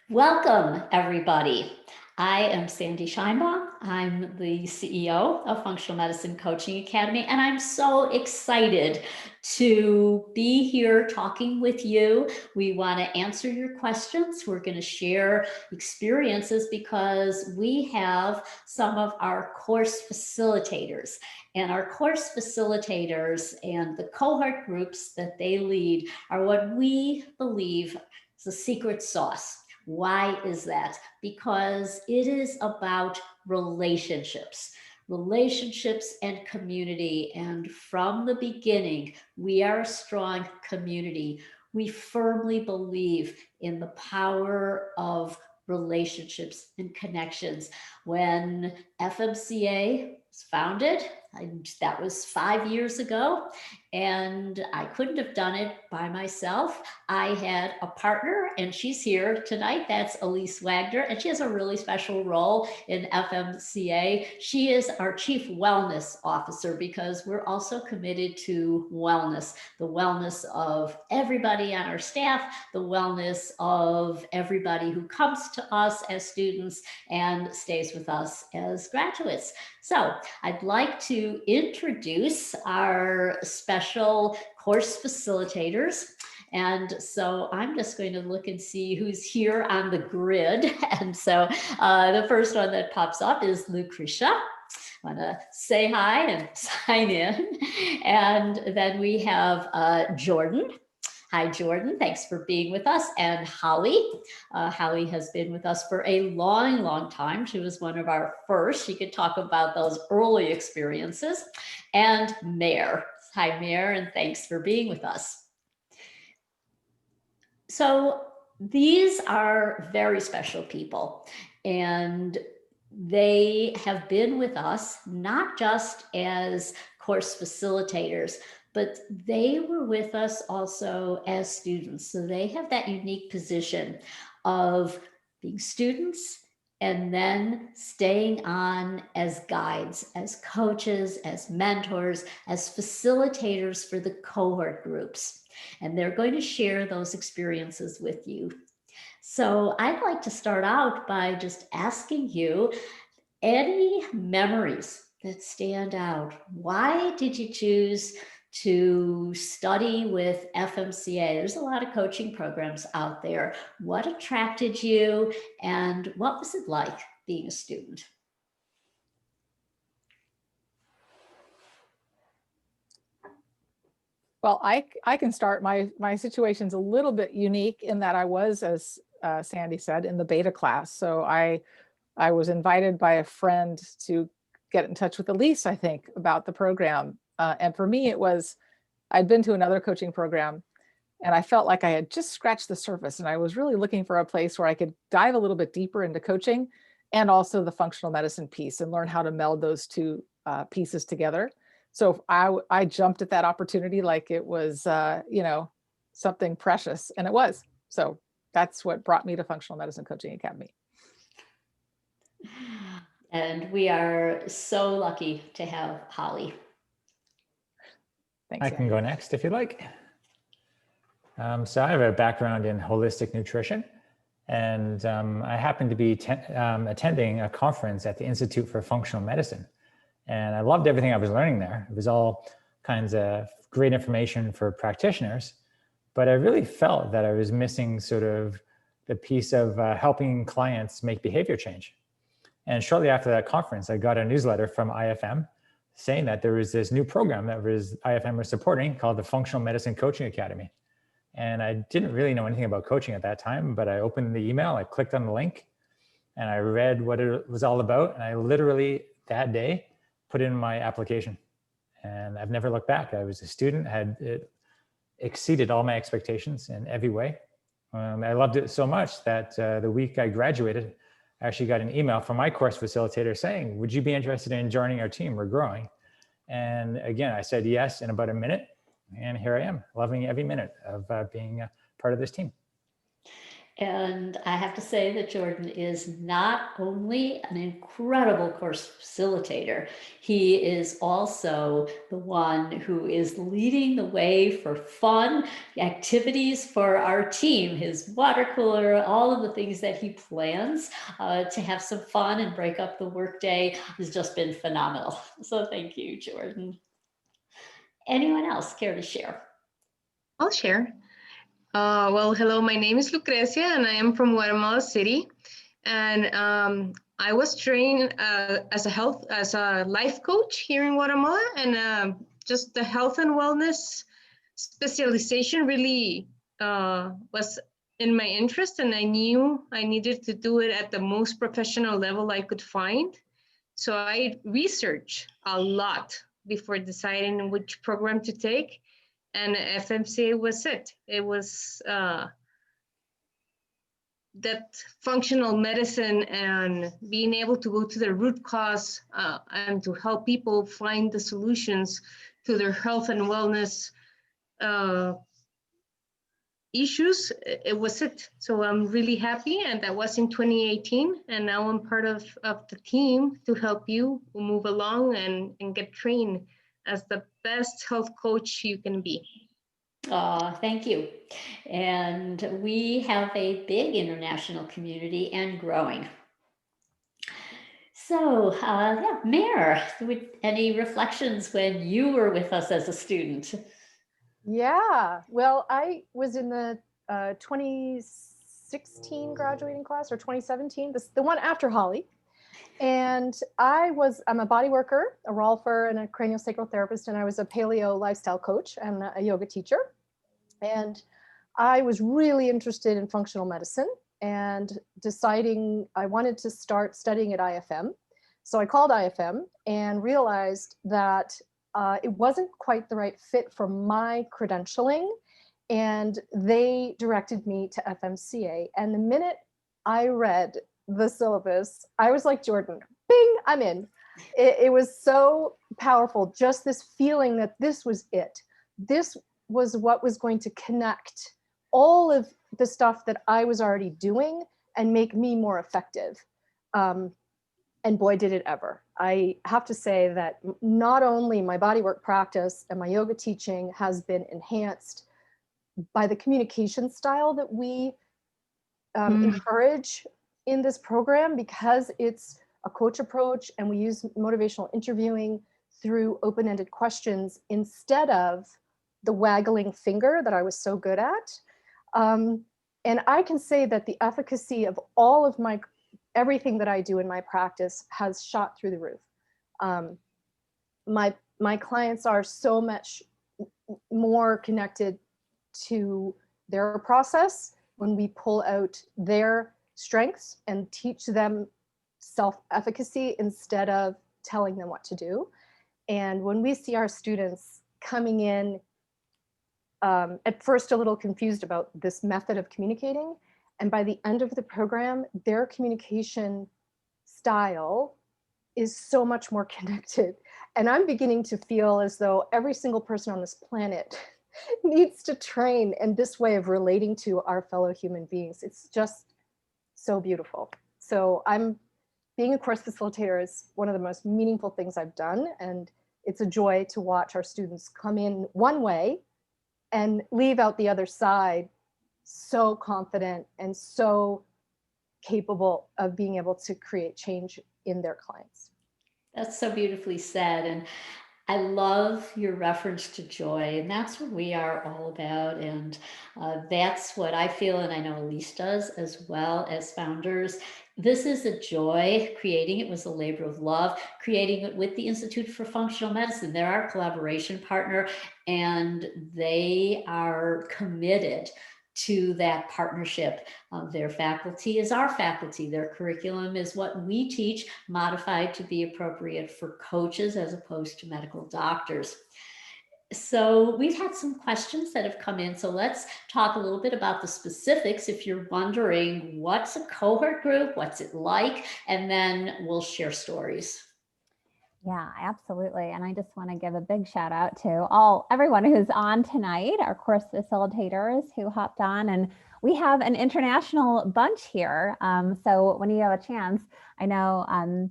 Welcome, everybody. I am Sandy Scheinbaum. I'm the CEO of Functional Medicine Coaching Academy, and I'm so excited to be here talking with you. We want to answer your questions. We're going to share experiences because we have some of our course facilitators. And our course facilitators and the cohort groups that they lead are what we believe is the secret sauce. Why is that? Because it is about relationships, relationships and community. And from the beginning, we are a strong community. We firmly believe in the power of relationships and connections. When FMCA was founded, that was 5 years ago, and I couldn't have done it by myself. I had a partner, and she's here tonight. That's Elyse Wagner, and she has a really special role in FMCA. She is our Chief Wellness Officer because we're also committed to wellness, the wellness of everybody on our staff, the wellness of everybody who comes to us as students and stays with us as graduates. So I'd like to introduce our special course facilitators. And so I'm just going to look and see who's here on the grid. And so the first one that pops up is Lucrecia. I want to say hi and sign in. And then we have Jordan. Hi, Jordan. Thanks for being with us. And Holly. Holly has been with us for a long, long time. She was one of our first. She could talk about those early experiences. And Mare. Hi, Mare, and thanks for being with us. So these are very special people, and they have been with us not just as course facilitators, but they were with us also as students. So they have that unique position of being students and then staying on as guides, as coaches, as mentors, as facilitators for the cohort groups. And they're going to share those experiences with you. So I'd like to start out by just asking you any memories that stand out. Why did you choose to study with FMCA? There's a lot of coaching programs out there. What attracted you, and what was it like being a student? Well, I can start. My situation's a little bit unique in that I was, as Sandy said, in the beta class. So I was invited by a friend to get in touch with Elyse, I think, about the program. And for me, it was, I'd been to another coaching program and I felt like I had just scratched the surface. And I was really looking for a place where I could dive a little bit deeper into coaching and also the functional medicine piece and learn how to meld those two pieces together. So I jumped at that opportunity like it was, something precious, and it was. So that's what brought me to Functional Medicine Coaching Academy. And we are so lucky to have Holly. Thanks, I can go next if you'd like. So I have a background in holistic nutrition, and I happened to be attending a conference at the Institute for Functional Medicine. And I loved everything I was learning there. It was all kinds of great information for practitioners, but I really felt that I was missing sort of the piece of helping clients make behavior change. And shortly after that conference, I got a newsletter from IFM saying that there was this new program that IFM was supporting called the Functional Medicine Coaching Academy. And I didn't really know anything about coaching at that time, but I opened the email, I clicked on the link, and I read what it was all about. And I literally, that day, put in my application. And I've never looked back. I was a student, it exceeded all my expectations in every way. I loved it so much that the week I graduated, I actually got an email from my course facilitator saying, would you be interested in joining our team? We're growing. And again, I said yes in about a minute. And here I am, loving every minute of being a part of this team. And I have to say that Jordan is not only an incredible course facilitator, he is also the one who is leading the way for fun activities for our team, his water cooler, all of the things that he plans to have some fun and break up the workday has just been phenomenal. So thank you, Jordan. Anyone else care to share? I'll share. Well, hello, my name is Lucrecia and I am from Guatemala City. And I was trained as a life coach here in Guatemala, and just the health and wellness specialization really was in my interest, and I knew I needed to do it at the most professional level I could find. So I researched a lot before deciding which program to take, and FMCA was it. It was that functional medicine and being able to go to the root cause and to help people find the solutions to their health and wellness issues, it was it. So I'm really happy, and that was in 2018, and now I'm part of the team to help you move along and get trained as the best health coach you can be. Thank you. And we have a big international community and growing. So, yeah, Mare, any reflections when you were with us as a student? Yeah, well, I was in the 2016 graduating class, or 2017, the one after Holly. And I'm a body worker, a rolfer, and a craniosacral therapist, and I was a paleo lifestyle coach and a yoga teacher. And I was really interested in functional medicine and deciding I wanted to start studying at IFM. So I called IFM and realized that it wasn't quite the right fit for my credentialing. And they directed me to FMCA. And the minute I read the syllabus, I was like, Jordan, bing, I'm in. It was so powerful. Just this feeling that this was it. This was what was going to connect all of the stuff that I was already doing and make me more effective. And boy, did it ever. I have to say that not only my bodywork practice and my yoga teaching has been enhanced by the communication style that we encourage in this program, because it's a coach approach and we use motivational interviewing through open-ended questions instead of the waggling finger that I was so good at. And I can say that the efficacy of all of everything that I do in my practice has shot through the roof. My clients are so much more connected to their process when we pull out their strengths and teach them self-efficacy instead of telling them what to do. And when we see our students coming in, at first a little confused about this method of communicating, and by the end of the program, their communication style is so much more connected. And I'm beginning to feel as though every single person on this planet needs to train in this way of relating to our fellow human beings. It's just so beautiful. So being a course facilitator is one of the most meaningful things I've done. And it's a joy to watch our students come in one way and leave out the other side so confident and so capable of being able to create change in their clients. That's so beautifully said. And I love your reference to joy, and that's what we are all about. And that's what I feel, and I know Elyse does as well as founders. This is a joy. Creating it was a labor of love. Creating it with the Institute for Functional Medicine, they're our collaboration partner, and they are committed to that partnership. Their faculty is our faculty. Their curriculum is what we teach, modified to be appropriate for coaches as opposed to medical doctors. So we've had some questions that have come in. So let's talk a little bit about the specifics. If you're wondering what's a cohort group, what's it like, and then we'll share stories. Yeah, absolutely. And I just want to give a big shout out to everyone who's on tonight, our course facilitators who hopped on, and we have an international bunch here. So when you have a chance, I know,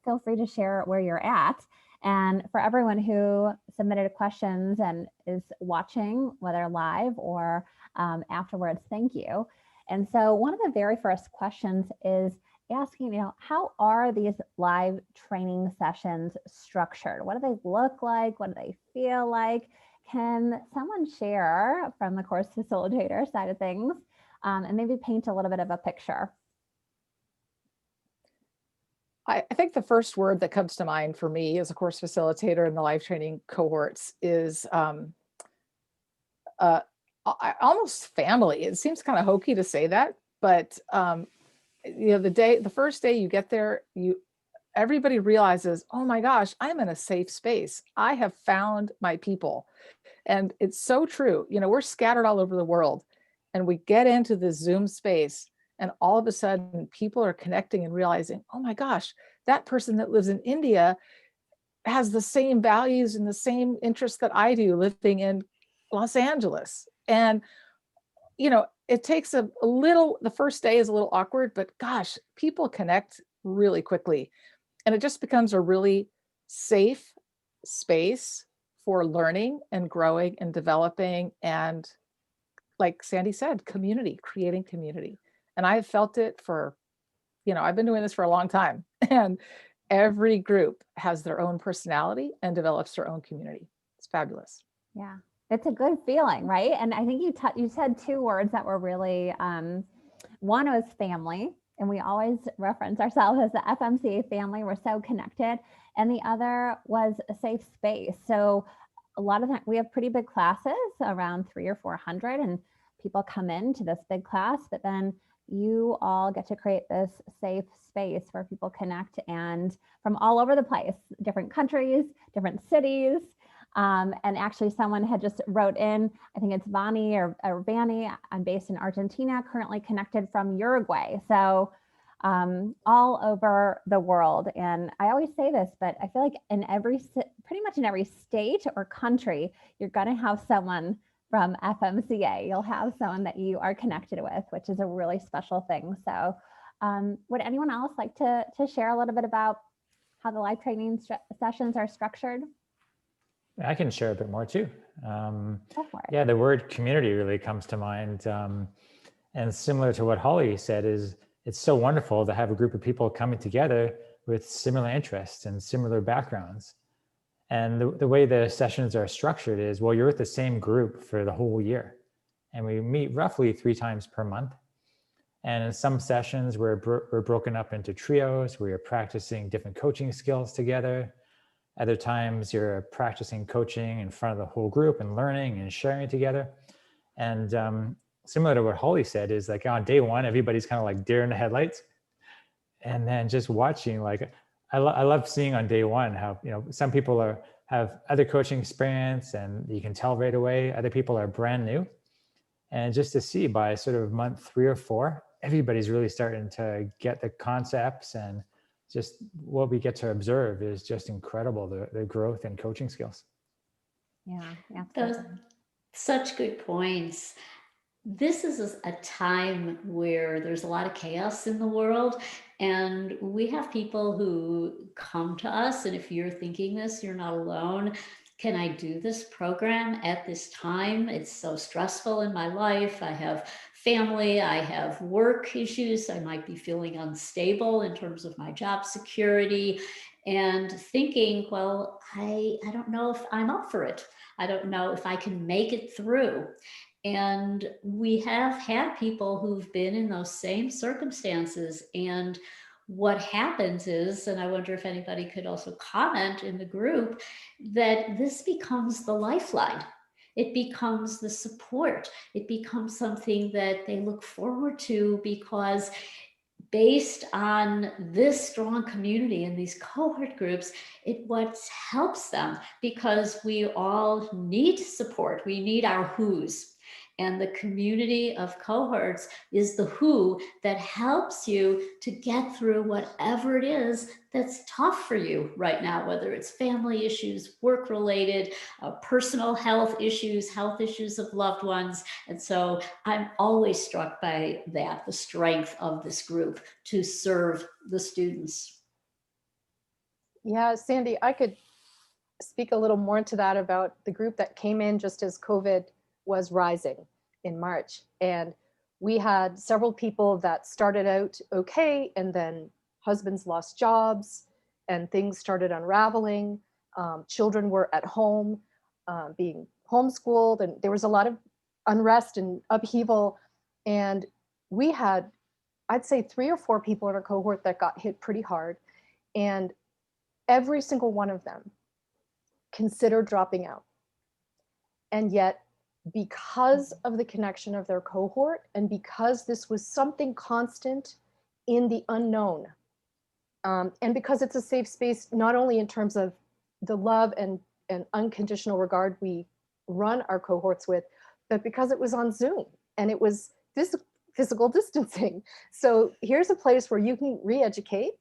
feel free to share where you're at. And for everyone who submitted questions and is watching, whether live or afterwards, thank you. And so one of the very first questions is asking, how are these live training sessions structured? What do they look like? What do they feel like? Can someone share from the course facilitator side of things, and maybe paint a little bit of a picture? I think the first word that comes to mind for me as a course facilitator in the live training cohorts is almost family. It seems kind of hokey to say that, but the first day you get there, everybody realizes, oh my gosh, I'm in a safe space. I have found my people. And it's so true. We're scattered all over the world, and we get into this Zoom space, and all of a sudden people are connecting and realizing, oh my gosh, that person that lives in India has the same values and the same interests that I do living in Los Angeles. And, it takes a little, the first day is a little awkward, but gosh, people connect really quickly. And it just becomes a really safe space for learning and growing and developing. And like Sandy said, creating community. And I've felt it for, I've been doing this for a long time. And every group has their own personality and develops their own community. It's fabulous. Yeah, it's a good feeling, right? And I think you said two words that were really, one was family, and we always reference ourselves as the FMCA family. We're so connected. And the other was a safe space. So a lot of time we have pretty big classes, around 300 or 400, and people come into this big class, but then you all get to create this safe space where people connect, and from all over the place, different countries, different cities. And actually someone had just wrote in, I think it's Vani or Vani, I'm based in Argentina, currently connected from Uruguay. So all over the world. And I always say this, but I feel like pretty much in every state or country, you're going to have someone from FMCA. You'll have someone that you are connected with, which is a really special thing. So would anyone else like to share a little bit about how the live training sessions are structured? I can share a bit more too. Go for it. Yeah, the word community really comes to mind. And similar to what Holly said, it's so wonderful to have a group of people coming together with similar interests and similar backgrounds. And the way the sessions are structured is, well, you're with the same group for the whole year. And we meet roughly 3 times per month. And in some sessions, we're broken up into trios where you're practicing different coaching skills together. Other times you're practicing coaching in front of the whole group and learning and sharing together. And similar to what Holly said is, like, on day one, everybody's kind of like deer in the headlights. And then just watching, like, I love seeing on day one how, some people have other coaching experience and you can tell right away. Other people are brand new. And just to see by sort of month 3 or 4, everybody's really starting to get the concepts, and just what we get to observe is just incredible, the growth in coaching skills. Yeah, Those absolutely. such good points. This is a time where there's a lot of chaos in the world, and we have people who come to us, and if you're thinking this, you're not alone. Can I do this program at this time? It's so stressful in my life. I have family, I have work issues. I might be feeling unstable in terms of my job security, and thinking, well, I don't know if I'm up for it. I don't know if I can make it through. And we have had people who've been in those same circumstances. And what happens is, and I wonder if anybody could also comment in the group, that this becomes the lifeline. It becomes the support. It becomes something that they look forward to, because based on this strong community and these cohort groups, it what helps them, because we all need support. We need our who's. And the community of cohorts is the who that helps you to get through whatever it is that's tough for you right now, whether it's family issues, work related, personal health issues of loved ones. And so I'm always struck by that, the strength of this group to serve the students. Yeah, Sandy, I could speak a little more to that about the group that came in just as COVID was rising in March. And we had several people that started out okay, and then husbands lost jobs and things started unraveling. Children were at home being homeschooled, and there was a lot of unrest and upheaval. And we had, I'd say, 3 or 4 people in our cohort that got hit pretty hard. And every single one of them considered dropping out. And yet, because of the connection of their cohort, and because this was something constant in the unknown, and because it's a safe space, not only in terms of the love and unconditional regard we run our cohorts with, but because it was on Zoom and it was this physical distancing. So here's a place where you can re-educate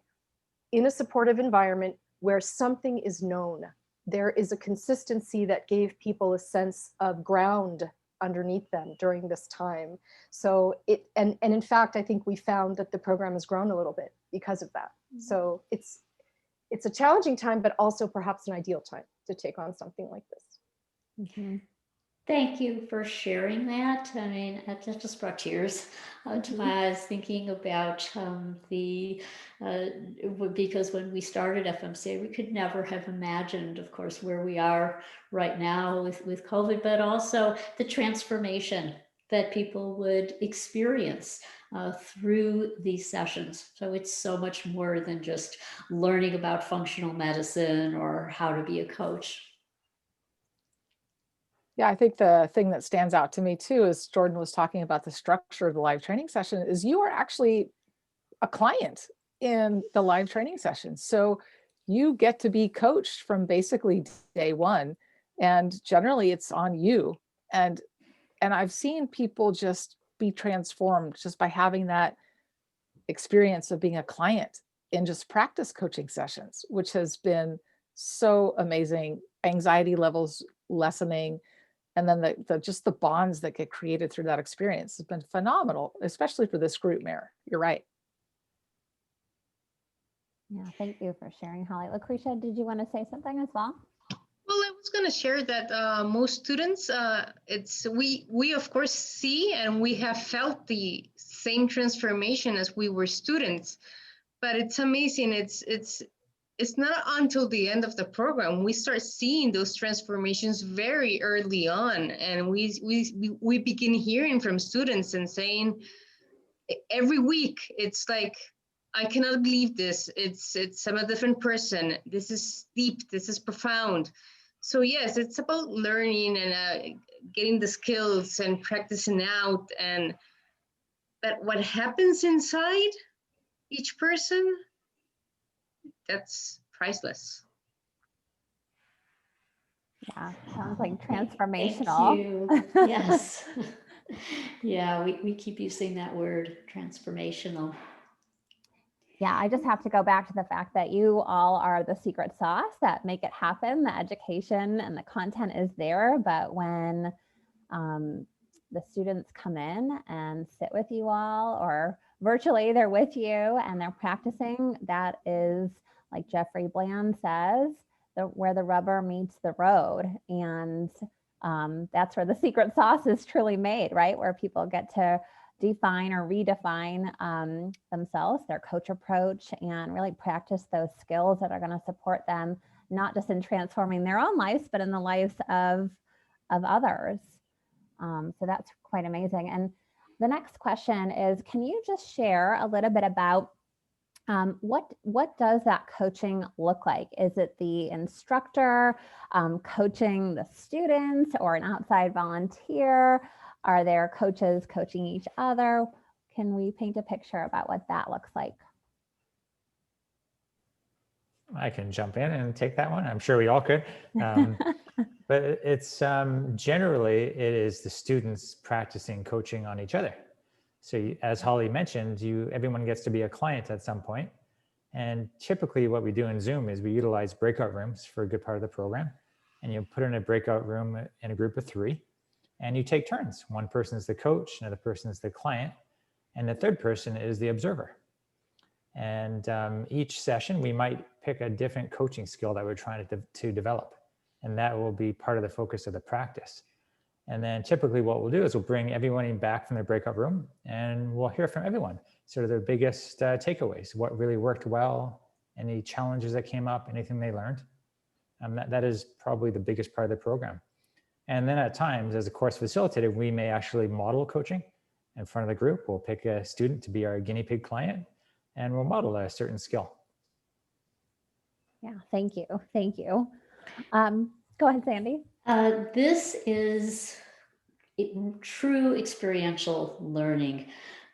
in a supportive environment where something is known. There is a consistency that gave people a sense of ground underneath them during this time. So and in fact, I think we found that the program has grown a little bit because of that. So it's a challenging time, but also perhaps an ideal time to take on something like this. Mhm. Thank you for sharing that. I mean, that just brought tears to my eyes thinking about because when we started FMCA, we could never have imagined, of course, where we are right now with COVID, but also the transformation that people would experience through these sessions. So it's so much more than just learning about functional medicine or how to be a coach. Yeah, I think the thing that stands out to me too, is Jordan was talking about the structure of the live training session, is you are actually a client in the live training session. So you get to be coached from basically day one, and generally it's on you. And I've seen people just be transformed just by having that experience of being a client in just practice coaching sessions, which has been so amazing. Anxiety levels lessening, and then the just the bonds that get created through that experience has been phenomenal, especially for this group, Mare. You're right. Yeah, thank you for sharing, Holly. Lucrecia, did you want to say something as well? Well, I was going to share that most students, we of course see and we have felt the same transformation as we were students, but it's amazing. It's not until the end of the program we start seeing those transformations very early on, and we begin hearing from students and saying every week it's like, I cannot believe this. I'm a different person. This is deep. This is profound. So yes, it's about learning and getting the skills and practicing out, and that what happens inside each person, that's priceless. Yeah, sounds like Thank transformational. you. Yes. Yeah, we keep using that word, transformational. Yeah, I just have to go back to the fact that you all are the secret sauce that make it happen. The education and the content is there, but when the students come in and sit with you all, or virtually they're with you and they're practicing, that is, like Jeffrey Bland says, where the rubber meets the road. And that's where the secret sauce is truly made, right? Where people get to define or redefine themselves, their coach approach, and really practice those skills that are going to support them, not just in transforming their own lives, but in the lives of others. So that's quite amazing. And the next question is, can you just share a little bit about what does that coaching look like? Is it the instructor coaching the students, or an outside volunteer? Are there coaches coaching each other? Can we paint a picture about what that looks like? I can jump in and take that one. I'm sure we all could. But it's generally, it is the students practicing coaching on each other. So as Holly mentioned, everyone gets to be a client at some point. And typically what we do in Zoom is we utilize breakout rooms for a good part of the program. And you put in a breakout room in a group of 3, and you take turns. One person is the coach, another person is the client, and the third person is the observer. And each session, we might pick a different coaching skill that we're trying to develop. And that will be part of the focus of the practice. And then typically what we'll do is we'll bring everyone back from their breakout room, and we'll hear from everyone. Sort of their biggest takeaways, what really worked well, any challenges that came up, anything they learned. That is probably the biggest part of the program. And then at times, as a course facilitator, we may actually model coaching in front of the group. We'll pick a student to be our guinea pig client, and we'll model a certain skill. Yeah, thank you. Thank you. Go ahead, Sandy. This is true experiential learning,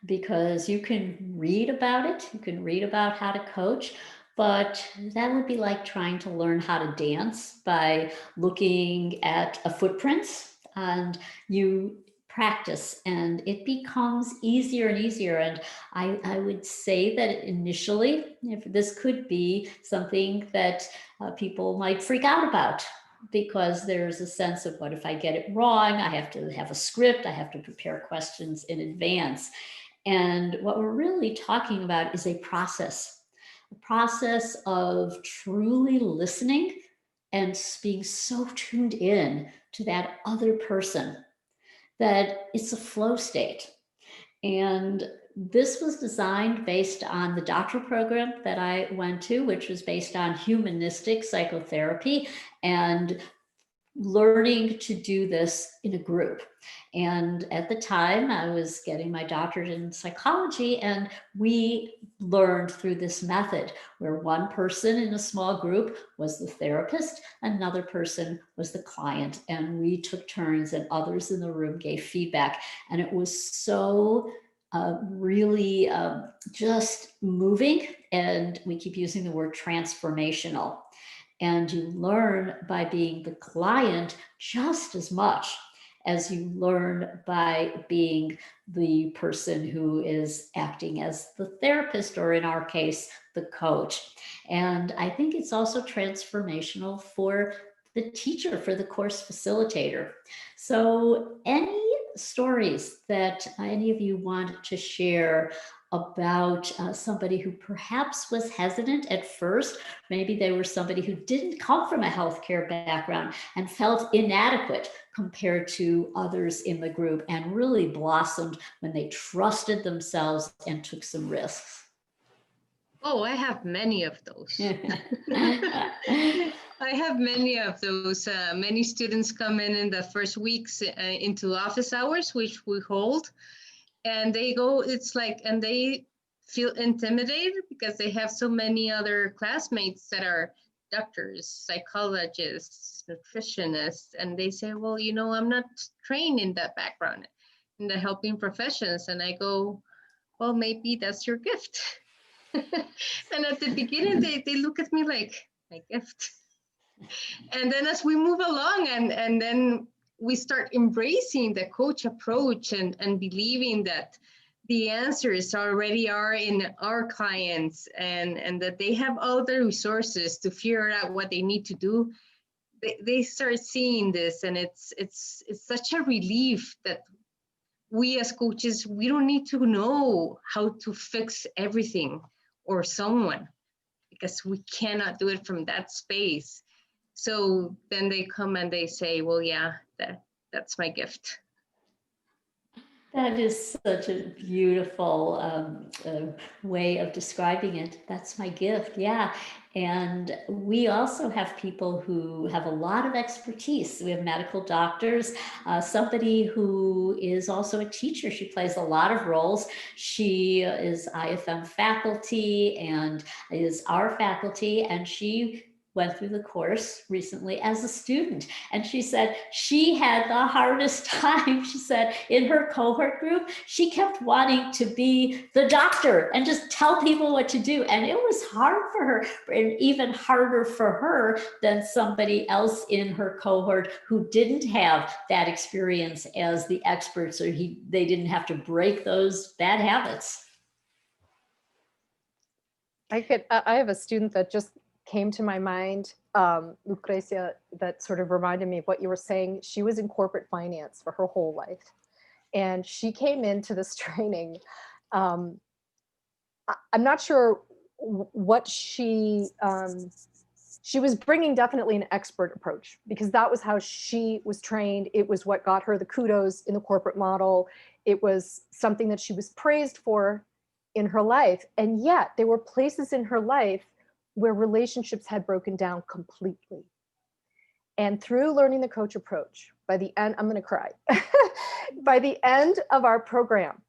because you can read about it, you can read about how to coach, but that would be like trying to learn how to dance by looking at a footprint, and you practice and it becomes easier and easier. And I would say that initially, if this could be something that people might freak out about, because there's a sense of, what if I get it wrong? I have to have a script, I have to prepare questions in advance. And what we're really talking about is a process of truly listening and being so tuned in to that other person that it's a flow state. And this was designed based on the doctoral program that I went to, which was based on humanistic psychotherapy and learning to do this in a group. And at the time, I was getting my doctorate in psychology, and we learned through this method where one person in a small group was the therapist, another person was the client, and we took turns, and others in the room gave feedback. And it was so really just moving, and we keep using the word transformational. And you learn by being the client just as much as you learn by being the person who is acting as the therapist, or in our case, the coach. And I think it's also transformational for the teacher, for the course facilitator. So any stories that any of you want to share about somebody who perhaps was hesitant at first? Maybe they were somebody who didn't come from a healthcare background and felt inadequate compared to others in the group, and really blossomed when they trusted themselves and took some risks. Oh, I have many of those. I have many of those. Many students come in the first weeks into office hours, which we hold. And they go, it's like, and they feel intimidated because they have so many other classmates that are doctors, psychologists, nutritionists. And they say, well, you know, I'm not trained in that background, in the helping professions. And I go, well, maybe that's your gift. And at the beginning, they look at me like, my gift. And then as we move along, and then we start embracing the coach approach, and believing that the answers already are in our clients, and that they have all the resources to figure out what they need to do. They start seeing this, and it's such a relief that we as coaches, we don't need to know how to fix everything or someone, because we cannot do it from that space. So then they come and they say, well, yeah, that's my gift. That is such a beautiful way of describing it. That's my gift. Yeah. And we also have people who have a lot of expertise. We have medical doctors, somebody who is also a teacher. She plays a lot of roles. She is IFM faculty and is our faculty, and she went through the course recently as a student. And she said she had the hardest time. She said in her cohort group, she kept wanting to be the doctor and just tell people what to do. And it was hard for her, and even harder for her than somebody else in her cohort who didn't have that experience as the expert. So they didn't have to break those bad habits. I have a student that just came to my mind, Lucrecia, that sort of reminded me of what you were saying. She was in corporate finance for her whole life. And she came into this training. I'm not sure what she was bringing definitely an expert approach, because that was how she was trained. It was what got her the kudos in the corporate model. It was something that she was praised for in her life. And yet there were places in her life where relationships had broken down completely. And through learning the coach approach, by the end, I'm going to cry. By the end of our program,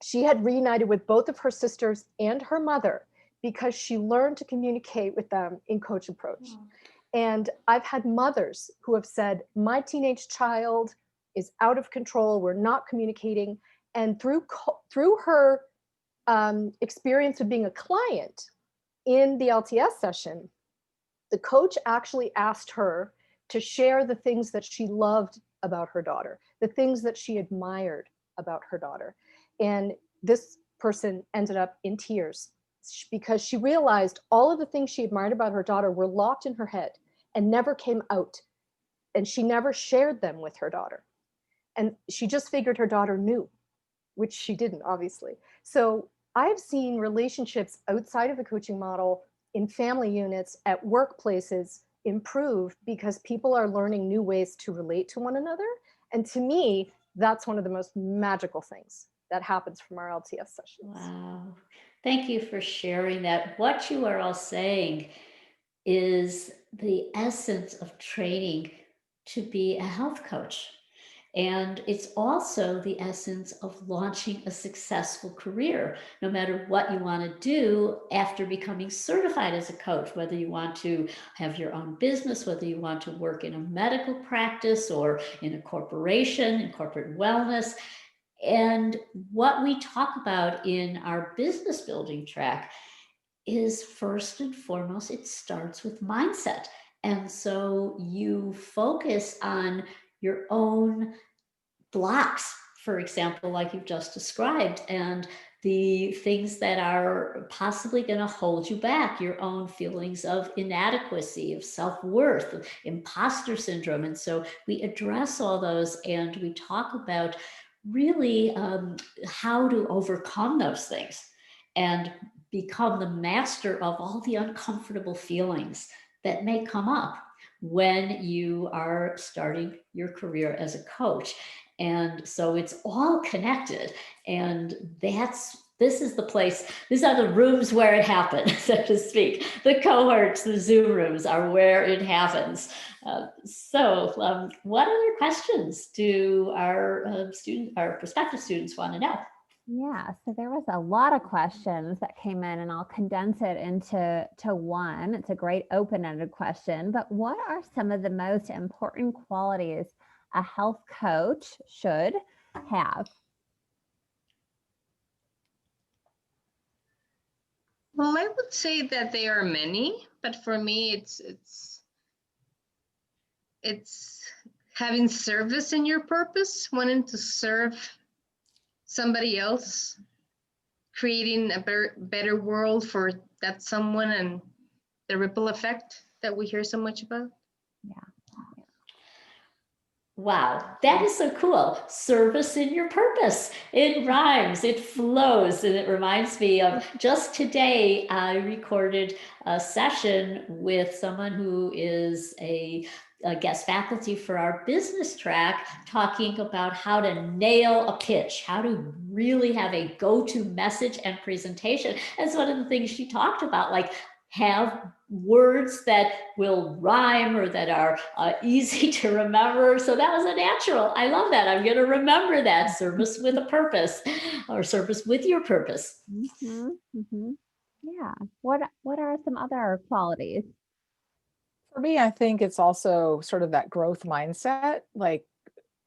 she had reunited with both of her sisters and her mother because she learned to communicate with them in coach approach. Oh. And I've had mothers who have said, my teenage child is out of control. We're not communicating. And through her experience of being a client in the LTS session, the coach actually asked her to share the things that she loved about her daughter, the things that she admired about her daughter. And this person ended up in tears because she realized all of the things she admired about her daughter were locked in her head and never came out. And she never shared them with her daughter. And she just figured her daughter knew, which she didn't, obviously. So I've seen relationships outside of the coaching model in family units, at workplaces, improve because people are learning new ways to relate to one another. And to me, that's one of the most magical things that happens from our LTS sessions. Wow. Thank you for sharing that. What you are all saying is the essence of training to be a health coach. And it's also the essence of launching a successful career, no matter what you want to do after becoming certified as a coach, whether you want to have your own business, whether you want to work in a medical practice or in a corporation, in corporate wellness. And what we talk about in our business building track is, first and foremost, it starts with mindset. And so you focus on your own blocks, for example, like you've just described, and the things that are possibly going to hold you back, your own feelings of inadequacy, of self-worth, of imposter syndrome. And so we address all those, and we talk about really how to overcome those things and become the master of all the uncomfortable feelings that may come up when you are starting your career as a coach. And so it's all connected. And this is the place, these are the rooms where it happens, so to speak. The cohorts, the Zoom rooms are where it happens. What other questions do our prospective students want to know? Yeah, so there was a lot of questions that came in, and I'll condense it into one. It's a great open-ended question, but what are some of the most important qualities a health coach should have? Well, I would say that there are many, but for me, it's having service in your purpose, wanting to serve somebody else, creating a better world for that someone, and the ripple effect that we hear so much about. Yeah. Wow, that is so cool. Service in your purpose. It rhymes, it flows, and it reminds me of just today, I recorded a session with someone who is a guest faculty for our business track, talking about how to nail a pitch, how to really have a go-to message and presentation. That's one of the things she talked about, like have words that will rhyme or that are easy to remember. So that was a natural. I love that. I'm going to remember that. Service with a purpose, or service with your purpose. Mm-hmm, mm-hmm. Yeah. What are some other qualities? me, I think it's also sort of that growth mindset, like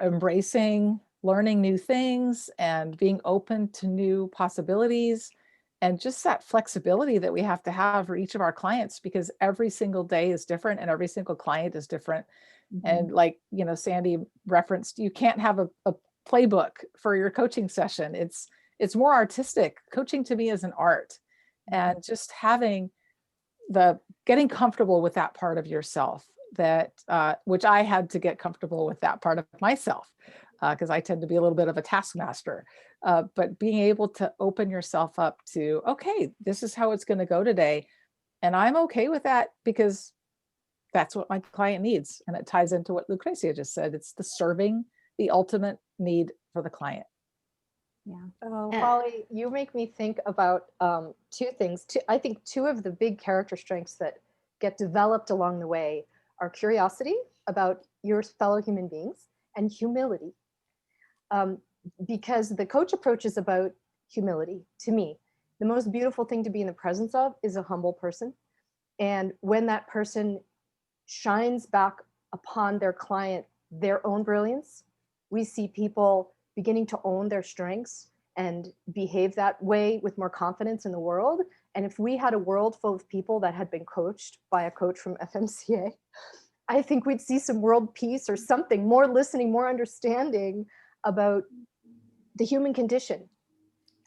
embracing learning new things and being open to new possibilities, and just that flexibility that we have to have for each of our clients, because every single day is different and every single client is different. And like, Sandy referenced, you can't have a playbook for your coaching session. It's more artistic. Coaching to me is an art, and just getting comfortable with that part of yourself, that which I had to get comfortable with that part of myself, because I tend to be a little bit of a taskmaster. But being able to open yourself up to, okay, this is how it's going to go today, and I'm okay with that because that's what my client needs. And it ties into what Lucrecia just said. It's serving the ultimate need for the client. Yeah. Oh, Holly, you make me think about two things. I think two of the big character strengths that get developed along the way are curiosity about your fellow human beings and humility. Because the coach approach is about humility. To me, the most beautiful thing to be in the presence of is a humble person. And when that person shines back upon their client their own brilliance, we see people beginning to own their strengths and behave that way with more confidence in the world. And if we had a world full of people that had been coached by a coach from FMCA, I think we'd see some world peace or something, more listening, more understanding about the human condition.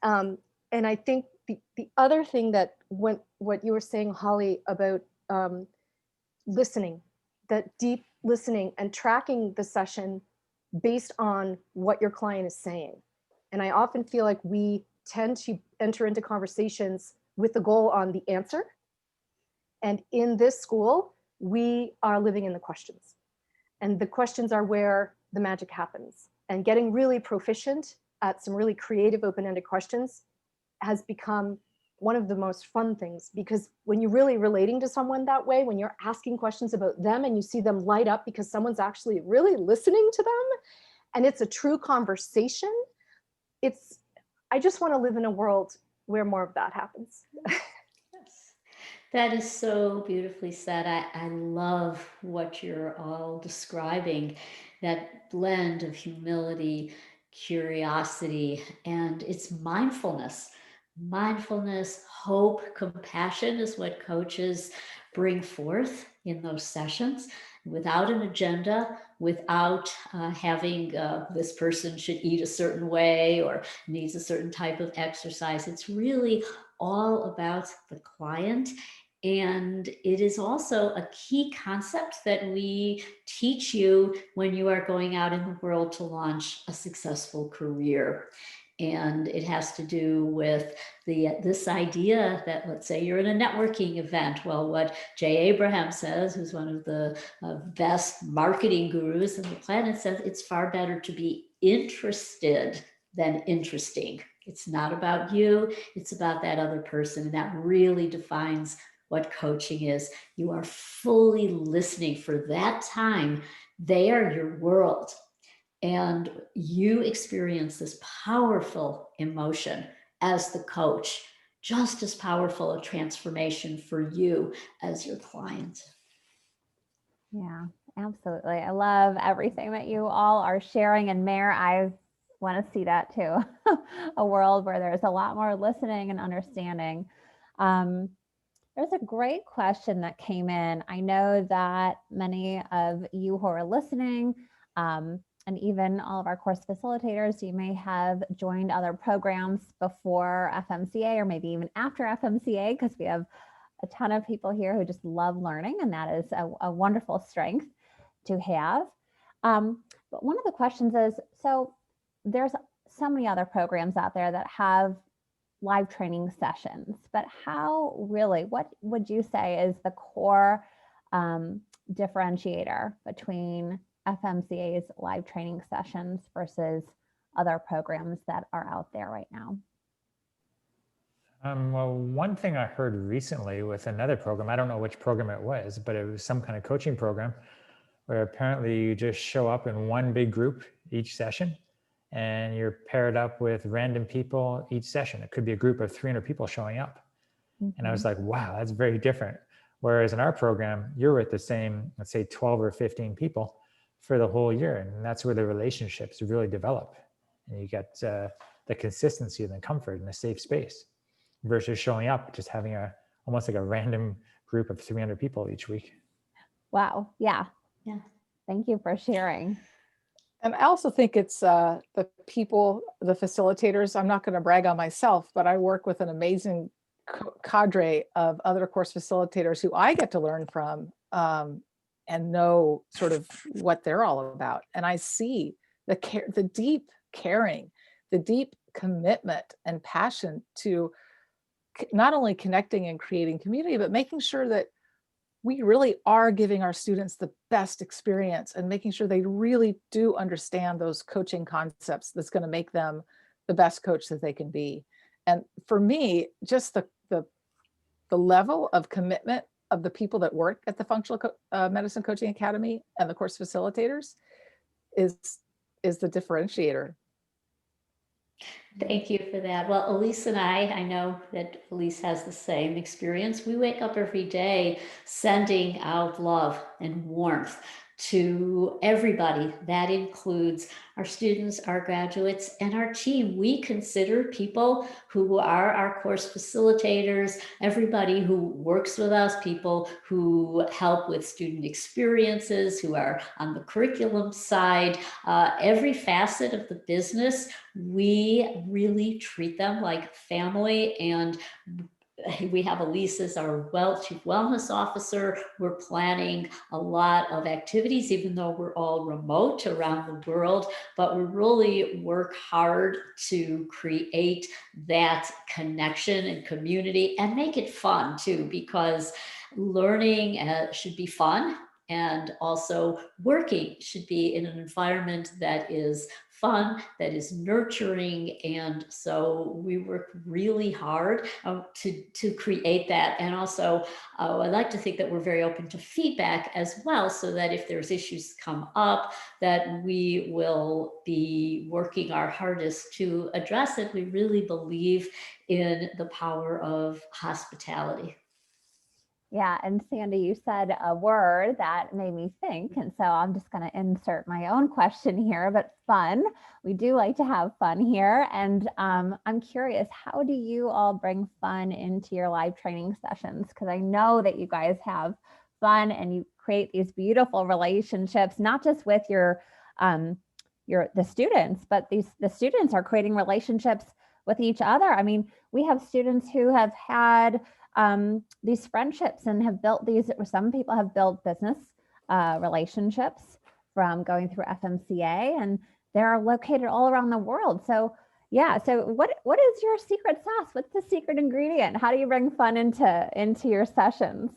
And I think the other thing that what you were saying, Holly, about listening, that deep listening and tracking the session based on what your client is saying. And I often feel like we tend to enter into conversations with the goal on the answer. And in this school, we are living in the questions. And the questions are where the magic happens. And getting really proficient at some really creative, open-ended questions has become one of the most fun things, because when you're really relating to someone that way, when you're asking questions about them and you see them light up because someone's actually really listening to them and it's a true conversation, I just want to live in a world where more of that happens. Yes. That is so beautifully said. I love what you're all describing, that blend of humility, curiosity, and it's mindfulness. Mindfulness, hope, compassion is what coaches bring forth in those sessions, without an agenda, without having this person should eat a certain way or needs a certain type of exercise. It's really all about the client. And it is also a key concept that we teach you when you are going out in the world to launch a successful career. And it has to do with this idea that, let's say you're in a networking event. Well, what Jay Abraham says, who's one of the best marketing gurus on the planet, says it's far better to be interested than interesting. It's not about you, it's about that other person. And that really defines what coaching is. You are fully listening for that time. They are your world. And you experience this powerful emotion as the coach, just as powerful a transformation for you as your client. Yeah, absolutely. I love everything that you all are sharing. And Mare, I want to see that too. A world where there's a lot more listening and understanding. There's a great question that came in. I know that many of you who are listening, and even all of our course facilitators, you may have joined other programs before FMCA or maybe even after FMCA, because we have a ton of people here who just love learning, and that is a wonderful strength to have. But one of the questions is, so there's so many other programs out there that have live training sessions, but what would you say is the core differentiator between FMCA's live training sessions versus other programs that are out there right now? Well, one thing I heard recently with another program, I don't know which program it was, but it was some kind of coaching program where apparently you just show up in one big group each session and you're paired up with random people each session. It could be a group of 300 people showing up. Mm-hmm. And I was like, wow, that's very different. Whereas in our program, you're with the same, let's say 12 or 15 people for the whole year. And that's where the relationships really develop. And you get the consistency and the comfort in a safe space versus showing up, just having almost like a random group of 300 people each week. Wow. Yeah. Yeah. Thank you for sharing. And I also think it's the people, the facilitators. I'm not going to brag on myself, but I work with an amazing cadre of other course facilitators who I get to learn from and know sort of what they're all about. And I see the care, the deep caring, the deep commitment and passion to not only connecting and creating community, but making sure that we really are giving our students the best experience and making sure they really do understand those coaching concepts that's going to make them the best coach that they can be. And for me, just the level of commitment of the people that work at the Functional Medicine Coaching Academy and the course facilitators is the differentiator. Thank you for that. Well, Elyse and I know that Elyse has the same experience. We wake up every day sending out love and warmth to everybody. That includes our students, our graduates, and our team. We consider people who are our course facilitators, everybody who works with us, people who help with student experiences, who are on the curriculum side, every facet of the business. We really treat them like family, and we have Elyse as our Chief Wellness Officer. We're planning a lot of activities, even though we're all remote around the world, but we really work hard to create that connection and community and make it fun too, because learning should be fun. And also working should be in an environment that is fun, that is nurturing. And so we work really hard to create that. And also, I like to think that we're very open to feedback as well, so that if there's issues come up, that we will be working our hardest to address it. We really believe in the power of hospitality. Yeah, and Sandy, you said a word that made me think, and so I'm just going to insert my own question here, but fun. We do like to have fun here, and I'm curious, how do you all bring fun into your live training sessions? Because I know that you guys have fun and you create these beautiful relationships, not just with the students, but the students are creating relationships with each other. I mean, we have students who have had these friendships and have built these, some people have built business relationships from going through FMCA, and they're located all around the world. So yeah, so what is your secret sauce? What's the secret ingredient? How do you bring fun into your sessions?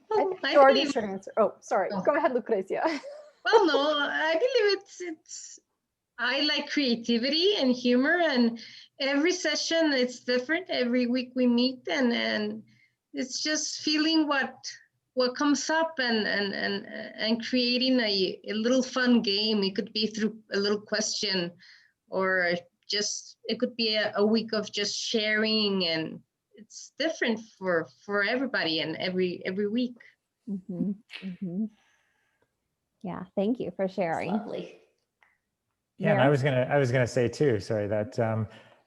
Well, I George believe, should answer. Oh, sorry. Go ahead, Lucrecia. well, no, I believe I like creativity and humor, and every session it's different. Every week we meet, and it's just feeling what comes up and creating a little fun game. It could be through a little question, or just it could be a week of just sharing, and it's different for everybody and every week. Mm-hmm. Mm-hmm. Yeah, thank you for sharing. That's lovely. Yeah, and I was gonna say too, sorry, that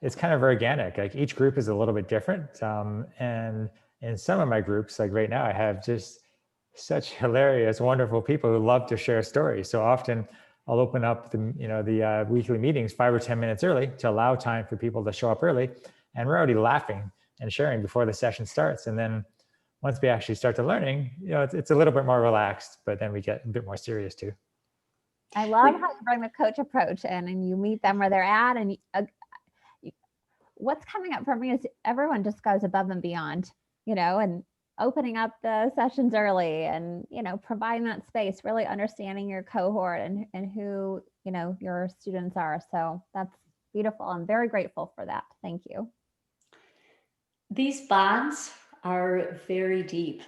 it's kind of organic. Like each group is a little bit different, and in some of my groups, like right now, I have just such hilarious, wonderful people who love to share stories. So often, I'll open up the weekly meetings 5 or 10 minutes early to allow time for people to show up early, and we're already laughing and sharing before the session starts. And then once we actually start to learning, it's a little bit more relaxed, but then we get a bit more serious too. I love how you bring the coach approach in and you meet them where they're at. And what's coming up for me is everyone just goes above and beyond, and opening up the sessions early and, providing that space, really understanding your cohort and who, your students are. So that's beautiful. I'm very grateful for that. Thank you. These bonds are very deep,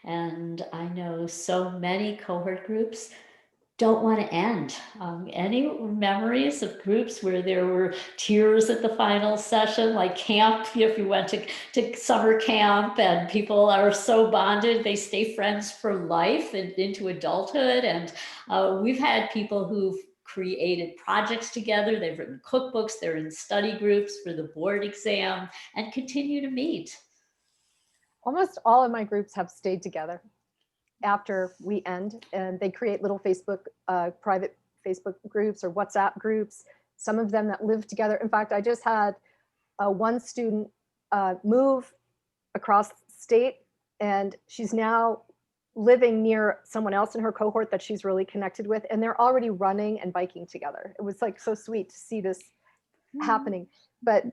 and I know so many cohort groups don't want to end. Any memories of groups where there were tears at the final session, like camp, if you went to summer camp and people are so bonded, they stay friends for life and into adulthood. And we've had people who've created projects together, they've written cookbooks, they're in study groups for the board exam and continue to meet. Almost all of my groups have stayed together after we end, and they create little Facebook, private Facebook groups or WhatsApp groups, some of them that live together. In fact, I just had one student move across state, and she's now living near someone else in her cohort that she's really connected with, and they're already running and biking together. It was like so sweet to see this happening. But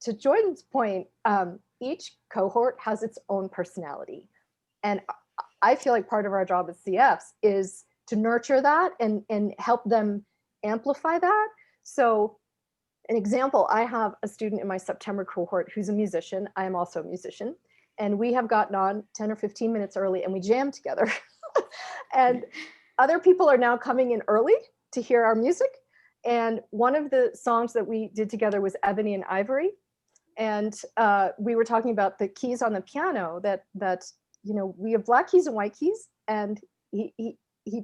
to Jordan's point, each cohort has its own personality. And I feel like part of our job as CFs is to nurture that and help them amplify that. So an example, I have a student in my September cohort who's a musician. I am also a musician. And we have gotten on 10 or 15 minutes early and we jam together. And other people are now coming in early to hear our music. And one of the songs that we did together was Ebony and Ivory. And we were talking about the keys on the piano that you know, we have black keys and white keys. And he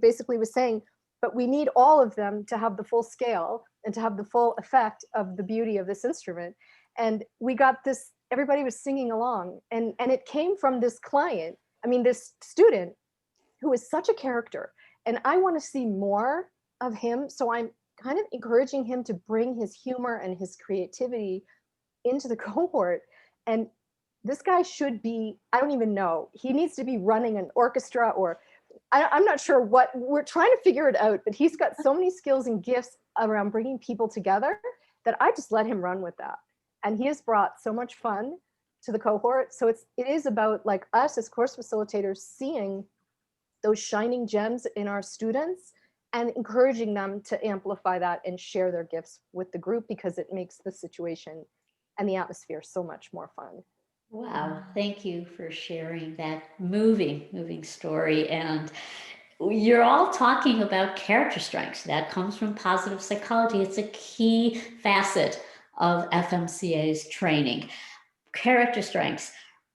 basically was saying, but we need all of them to have the full scale and to have the full effect of the beauty of this instrument. And we got this, everybody was singing along. And it came from this client, I mean, this student who is such a character. And I want to see more of him. So I'm kind of encouraging him to bring his humor and his creativity into the cohort. And this guy should be, I don't even know, he needs to be running an orchestra, or I'm not sure what, we're trying to figure it out, but he's got so many skills and gifts around bringing people together that I just let him run with that. And he has brought so much fun to the cohort. So it is about, like, us as course facilitators seeing those shining gems in our students and encouraging them to amplify that and share their gifts with the group, because it makes the situation and the atmosphere so much more fun. Wow, thank you for sharing that moving story. And you're all talking about character strengths. That comes from positive psychology. It's a key facet of FMCA's training. Character strengths,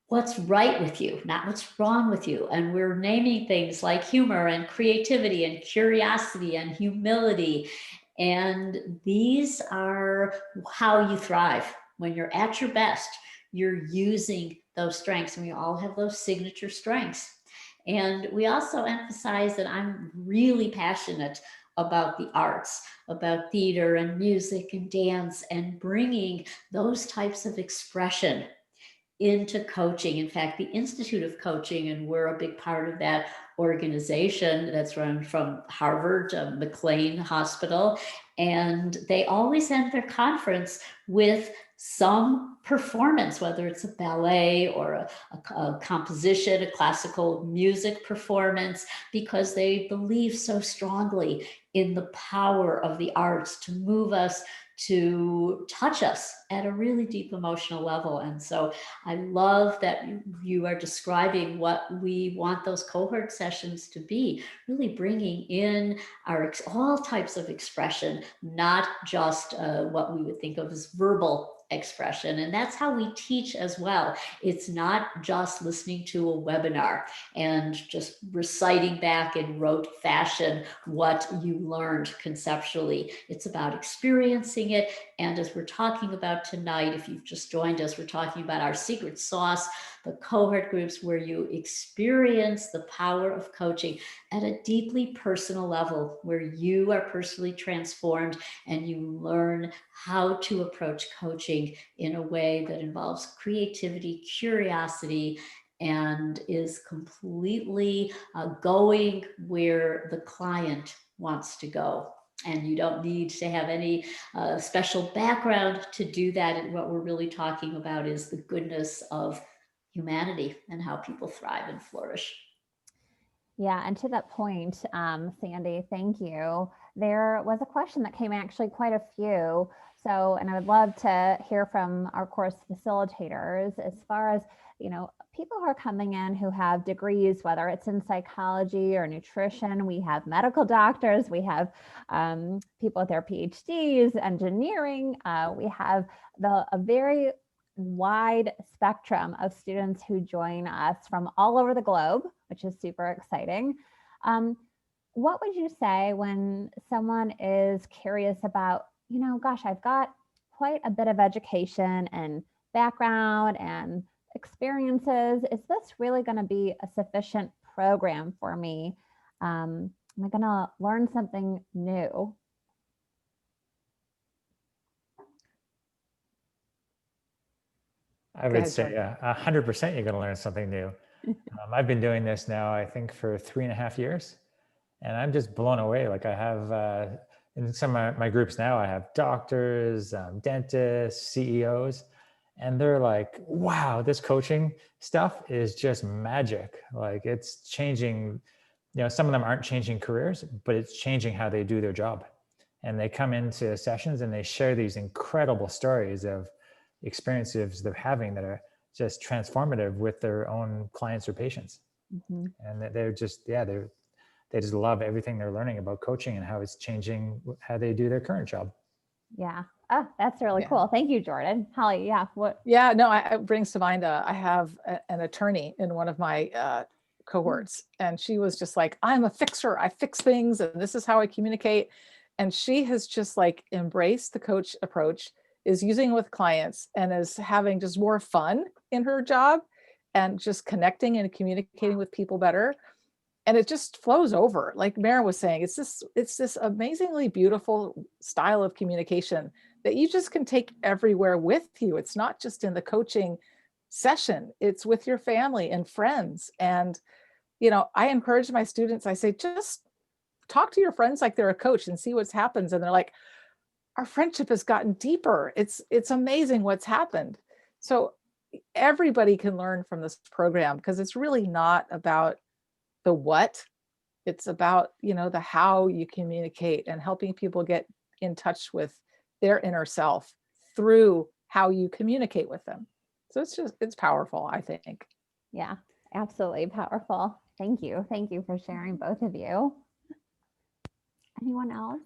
what's right with you, not what's wrong with you. And we're naming things like humor and creativity and curiosity and humility. And these are how you thrive. When you're at your best, you're using those strengths, and we all have those signature strengths. And we also emphasize that I'm really passionate about the arts, about theater and music and dance, and bringing those types of expression into coaching. In fact, the Institute of Coaching, and we're a big part of that organization that's run from Harvard, McLean Hospital, and they always end their conference with some performance, whether it's a ballet or a composition, a classical music performance, because they believe so strongly in the power of the arts to move us, to touch us at a really deep emotional level. And so I love that you are describing what we want those cohort sessions to be, really bringing in all types of expression, not just what we would think of as verbal expression. And that's how we teach as well. It's not just listening to a webinar and just reciting back in rote fashion what you learned conceptually. It's about experiencing it. And as we're talking about tonight, if you've just joined us, we're talking about our secret sauce, the cohort groups, where you experience the power of coaching at a deeply personal level, where you are personally transformed and you learn how to approach coaching in a way that involves creativity, curiosity, and is completely going where the client wants to go. And you don't need to have any special background to do that. And what we're really talking about is the goodness of humanity and how people thrive and flourish. Yeah, and to that point, Sandy, thank you. There was a question that came in, actually quite a few. So, and I would love to hear from our course facilitators as far as, people who are coming in who have degrees, whether it's in psychology or nutrition. We have medical doctors, we have people with their PhDs, engineering. We have a very wide spectrum of students who join us from all over the globe, which is super exciting. What would you say when someone is curious about, gosh, I've got quite a bit of education and background and experiences. Is this really going to be a sufficient program for me? Am I going to learn something new? I would say 100% you're going to learn something new. I've been doing this now, I think, for 3.5 years, and I'm just blown away. Like I have in some of my groups now, I have doctors, dentists, CEOs, and they're like, wow, this coaching stuff is just magic. Like it's changing, some of them aren't changing careers, but it's changing how they do their job. And they come into sessions and they share these incredible stories of experiences they're having that are just transformative with their own clients or patients. Mm-hmm. And they're just, they just love everything they're learning about coaching and how it's changing how they do their current job. Yeah. Oh, that's really cool. Thank you, Jordan. Holly, what? Yeah, no, it brings to mind, I have an attorney in one of my cohorts, and she was just like, I'm a fixer. I fix things, and this is how I communicate. And she has just like embraced the coach approach, is using it with clients, and is having just more fun in her job and just connecting and communicating with people better. And it just flows over. Like Mare was saying, it's this amazingly beautiful style of communication that you just can take everywhere with you. It's not just in the coaching session, it's with your family and friends. And, I encourage my students, I say, just talk to your friends like they're a coach and see what happens. And they're like, our friendship has gotten deeper. It's amazing what's happened. So everybody can learn from this program, because it's really not about the what, it's about, the how you communicate and helping people get in touch with their inner self through how you communicate with them. So it's powerful, I think. Yeah, absolutely powerful. Thank you. Thank you for sharing, both of you. Anyone else?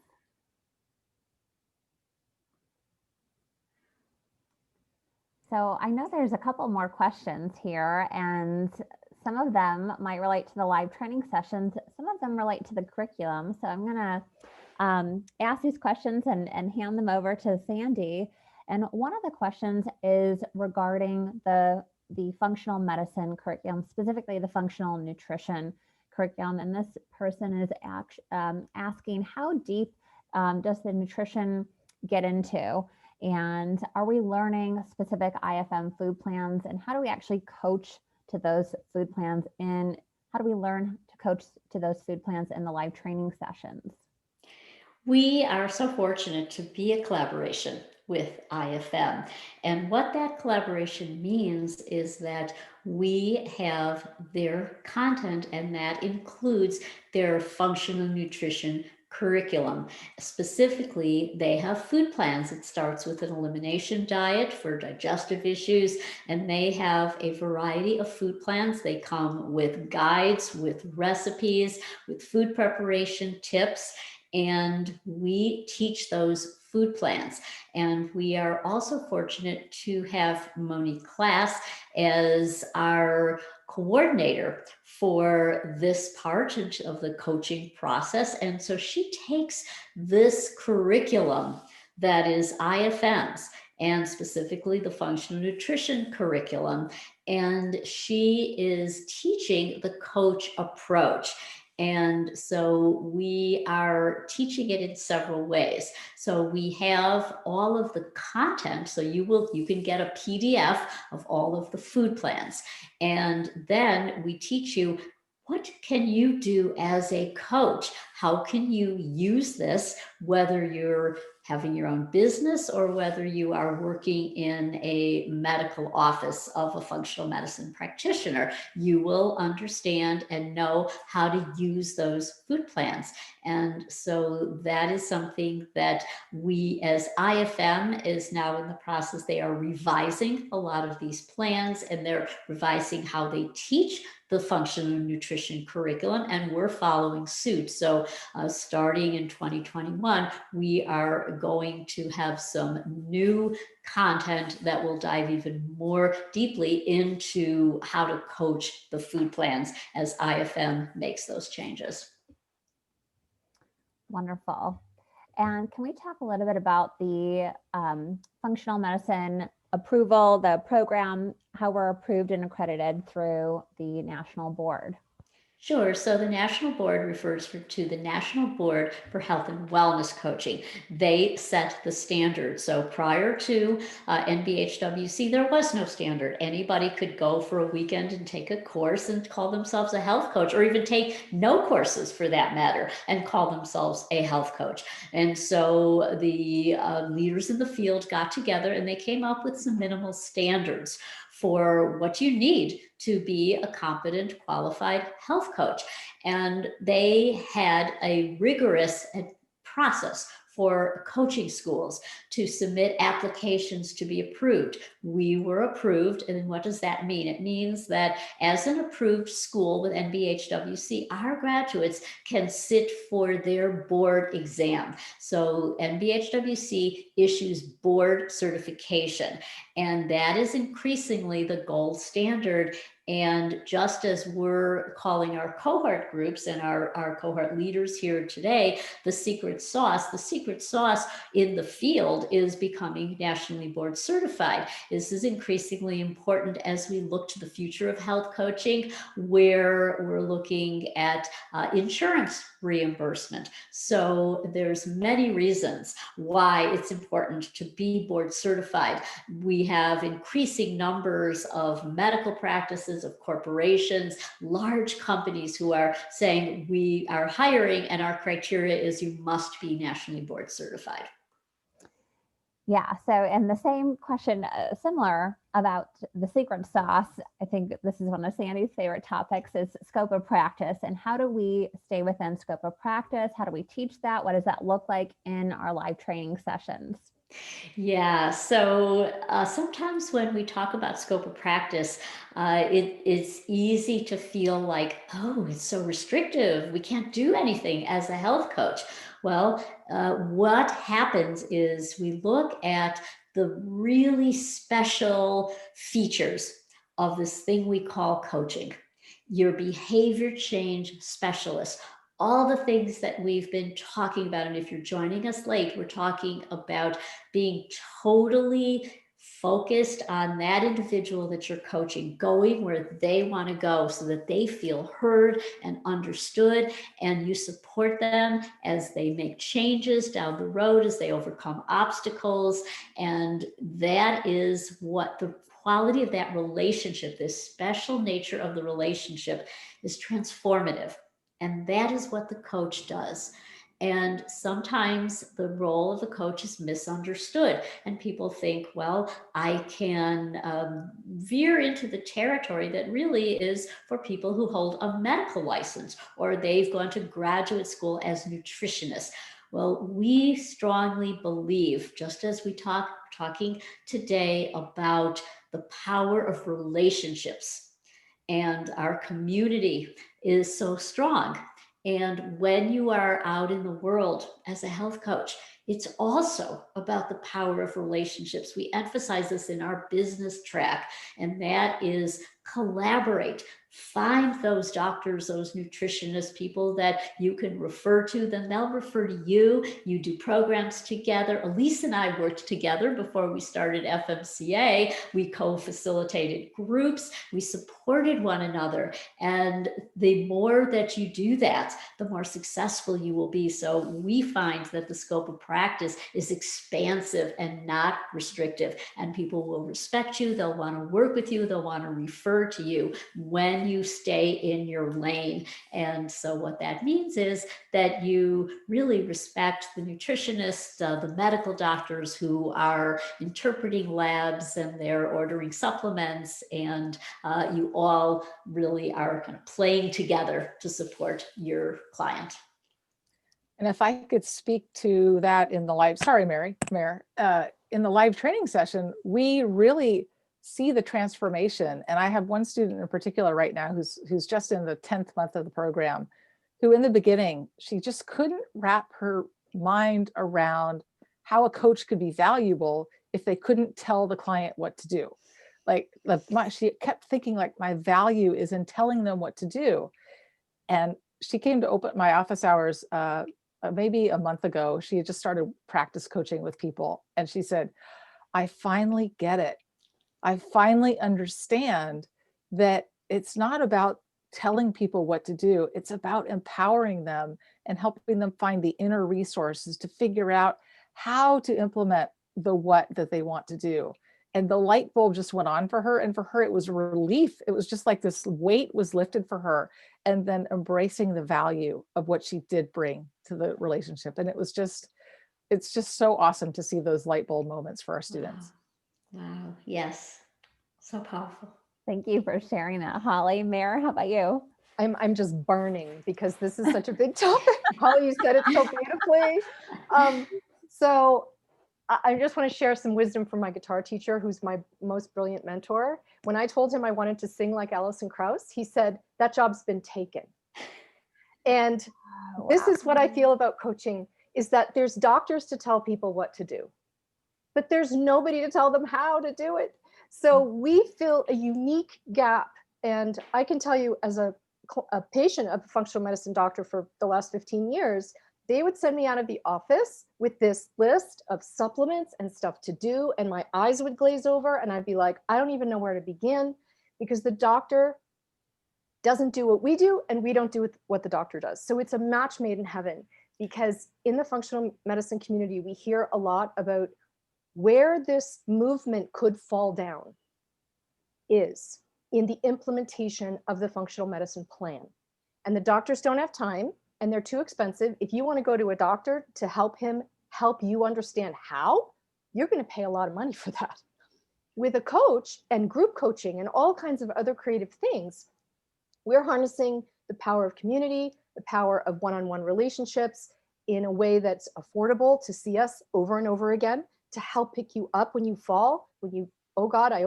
So I know there's a couple more questions here, and some of them might relate to the live training sessions. Some of them relate to the curriculum. So I'm going to ask these questions and hand them over to Sandy. And one of the questions is regarding the functional medicine curriculum, specifically the functional nutrition curriculum. And this person is asking, how deep does the nutrition get into? And are we learning specific IFM food plans? And how do we actually coach to those food plans? And how do we learn to coach to those food plans in the live training sessions? We are so fortunate to be a collaboration with IFM. And what that collaboration means is that we have their content, and that includes their functional nutrition curriculum. Specifically, they have food plans. It starts with an elimination diet for digestive issues, and they have a variety of food plans. They come with guides, with recipes, with food preparation tips, and we teach those food plans. And we are also fortunate to have Monique Class as our coordinator for this part of the coaching process. And so she takes this curriculum that is IFM's, and specifically the functional nutrition curriculum, and she is teaching the coach approach. And so we are teaching it in several ways. So we have all of the content. So you can get a PDF of all of the food plans. And then we teach you, what can you do as a coach? How can you use this, whether you're having your own business or whether you are working in a medical office of a functional medicine practitioner, you will understand and know how to use those food plans. And so that is something that we as IFM is now in the process. They are revising a lot of these plans, and they're revising how they teach the functional nutrition curriculum, and we're following suit. So starting in 2021, we are going to have some new content that will dive even more deeply into how to coach the food plans as IFM makes those changes. Wonderful. And can we talk a little bit about the functional medicine approval, the program, how we're approved and accredited through the national board? Sure. So the National Board refers to the National Board for Health and Wellness Coaching. They set the standard. So prior to NBHWC, there was no standard. Anybody could go for a weekend and take a course and call themselves a health coach, or even take no courses for that matter and call themselves a health coach. And so the leaders in the field got together and they came up with some minimal standards for what you need to be a competent, qualified health coach. And they had a rigorous process for coaching schools to submit applications to be approved. We were approved, and what does that mean? It means that as an approved school with NBHWC, our graduates can sit for their board exam. So NBHWC issues board certification, and that is increasingly the gold standard. And just as we're calling our cohort groups and our cohort leaders here today, the secret sauce in the field is becoming nationally board certified. This is increasingly important as we look to the future of health coaching, where we're looking at insurance reimbursement. So there's many reasons why it's important to be board certified. We have increasing numbers of medical practices, of corporations, large companies who are saying we are hiring and our criteria is you must be nationally board certified. Yeah, so and the same question, similar about the secret sauce. I think this is one of Sandy's favorite topics is scope of practice, and how do we stay within scope of practice? How do we teach that? What does that look like in our live training sessions? Yeah, so sometimes when we talk about scope of practice, it's easy to feel like, oh, it's so restrictive. We can't do anything as a health coach. Well, what happens is we look at the really special features of this thing we call coaching. Your behavior change specialist, all the things that we've been talking about. And if you're joining us late, we're talking about being totally focused on that individual that you're coaching, going where they want to go so that they feel heard and understood, and you support them as they make changes down the road, as they overcome obstacles. And that is what the quality of that relationship, this special nature of the relationship, is transformative. And that is what the coach does. And sometimes the role of the coach is misunderstood, and people think, well, I can veer into the territory that really is for people who hold a medical license or they've gone to graduate school as nutritionists. Well, we strongly believe, just as we talking today about the power of relationships, and our community is so strong. And when you are out in the world as a health coach, it's also about the power of relationships. We emphasize this in our business track, and that is collaborate. Find those doctors, those nutritionists, people that you can refer to, then they'll refer to you. You do programs together. Elyse and I worked together before we started FMCA. We co-facilitated groups. We supported one another. And the more that you do that, the more successful you will be. So we find that the scope of practice is expansive and not restrictive. And people will respect you. They'll want to work with you. They'll want to refer defer to you when you stay in your lane. And so what that means is that you really respect the nutritionists, the medical doctors who are interpreting labs and they're ordering supplements, and you all really are kind of playing together to support your client. And if I could speak to that in the live, sorry, Mare, in the live training session, we really see the transformation. And I have one student in particular right now who's just in the 10th month of the program, who in the beginning, she just couldn't wrap her mind around how a coach could be valuable if they couldn't tell the client what to do. Like she kept thinking like, my value is in telling them what to do. And she came to open my office hours maybe a month ago. She had just started practice coaching with people. And she said, I finally get it. I finally understand that it's not about telling people what to do. It's about empowering them and helping them find the inner resources to figure out how to implement the what that they want to do. And the light bulb just went on for her. And for her, it was a relief. It was just like this weight was lifted for her. And then embracing the value of what she did bring to the relationship. And it's just so awesome to see those light bulb moments for our students. Wow. Yes. So powerful. Thank you for sharing that, Holly. Mare, how about you? I'm just burning because this is such a big topic. Holly, you said it so beautifully. So I just want to share some wisdom from my guitar teacher, who's my most brilliant mentor. When I told him I wanted to sing like Alison Krauss, he said, that job's been taken. And this is what I feel about coaching, is that there's doctors to tell people what to do, but there's nobody to tell them how to do it. So we fill a unique gap. And I can tell you, as a patient of a functional medicine doctor for the last 15 years, they would send me out of the office with this list of supplements and stuff to do. And my eyes would glaze over and I'd be like, I don't even know where to begin, because the doctor doesn't do what we do and we don't do what the doctor does. So it's a match made in heaven, because in the functional medicine community, we hear a lot about where this movement could fall down is in the implementation of the functional medicine plan. And the doctors don't have time, and they're too expensive. If you want to go to a doctor to help you understand how, you're going to pay a lot of money for that. With a coach and group coaching and all kinds of other creative things, we're harnessing the power of community, the power of one-on-one relationships in a way that's affordable to see us over and over again, to help pick you up when you fall, when you, oh God, I